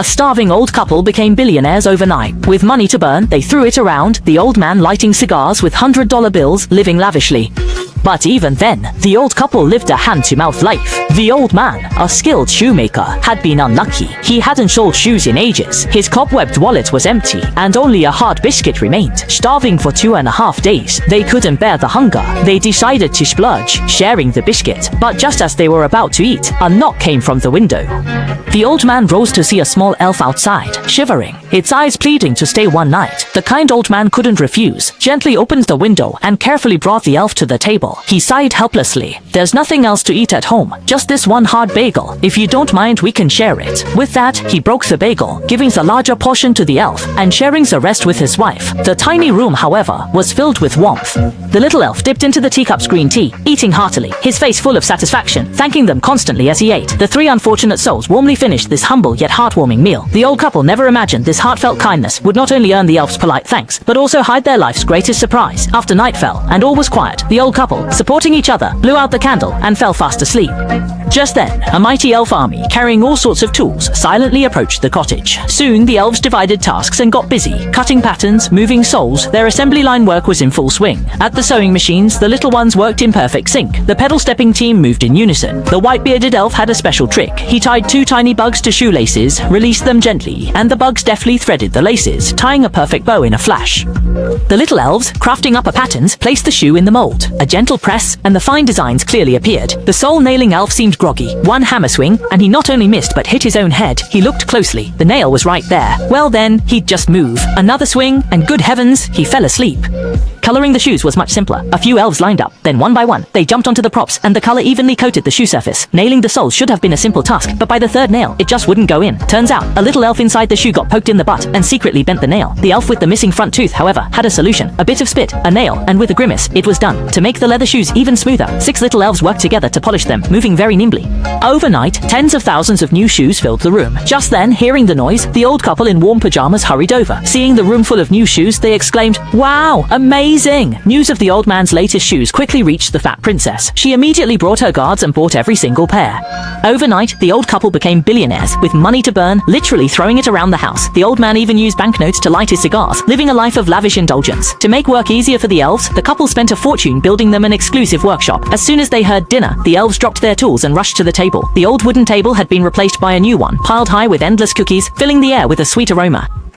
A starving old couple became billionaires overnight. With money to burn, they threw it around, the old man lighting cigars with $100 bills, living lavishly. But even then, the old couple lived a hand-to-mouth life. The old man, a skilled shoemaker, had been unlucky. He hadn't sold shoes in ages. His cobwebbed wallet was empty, and only a hard biscuit remained. Starving for 2.5 days, they couldn't bear the hunger. They decided to splurge, sharing the biscuit. But just as they were about to eat, a knock came from the window. The old man rose to see a small elf outside, shivering, its eyes pleading to stay one night. The kind old man couldn't refuse, gently opened the window, and carefully brought the elf to the table. He sighed helplessly. "There's nothing else to eat at home, just this one hard bagel. If you don't mind, we can share it." With that, he broke the bagel, giving the larger portion to the elf, and sharing the rest with his wife. The tiny room, however, was filled with warmth. The little elf dipped into the teacup's green tea, eating heartily, his face full of satisfaction, thanking them constantly as he ate. The three unfortunate souls warmly finished this humble yet heartwarming meal. The old couple never imagined this heartfelt kindness would not only earn the elf's polite thanks, but also hide their life's greatest surprise. After night fell, and all was quiet, the old couple, supporting each other, blew out the candle and fell fast asleep. Just then, a mighty elf army, carrying all sorts of tools, silently approached the cottage. Soon, the elves divided tasks and got busy, cutting patterns, moving soles. Their assembly line work was in full swing. At the sewing machines, the little ones worked in perfect sync. The pedal-stepping team moved in unison. The white-bearded elf had a special trick. He tied 2 tiny bugs to shoelaces, released them gently, and the bugs deftly threaded the laces, tying a perfect bow in a flash. The little elves, crafting up a patterns, placed the shoe in the mold. A gentle press, and the fine designs clearly appeared. The sole-nailing elf seemed groggy. One hammer swing, and he not only missed but hit his own head. He looked closely. The nail was right there. Well then, he'd just move. Another swing, and good heavens, he fell asleep. Coloring the shoes was much simpler. A few elves lined up, then one by one, they jumped onto the props, and the color evenly coated the shoe surface. Nailing the soles should have been a simple task, but by the third nail, it just wouldn't go in. Turns out, a little elf inside the shoe got poked in the butt, and secretly bent the nail. The elf with the missing front tooth, however, had a solution. A bit of spit, a nail, and with a grimace, it was done. To make the leather shoes even smoother, 6 little elves worked together to polish them, moving very nimbly. Overnight, tens of thousands of new shoes filled the room. Just then, hearing the noise, the old couple in warm pajamas hurried over. Seeing the room full of new shoes, they exclaimed, "Wow, amazing!" News of the old man's latest shoes quickly reached the fat princess. She immediately brought her guards and bought every single pair. Overnight, the old couple became billionaires, with money to burn, literally throwing it around the house. The old man even used banknotes to light his cigars, living a life of lavish indulgence. To make work easier for the elves, the couple spent a fortune building them an exclusive workshop. As soon as they heard dinner, the elves dropped their tools and rushed to the table. The old wooden table had been replaced by a new one, piled high with endless cookies, filling the air with a sweet aroma.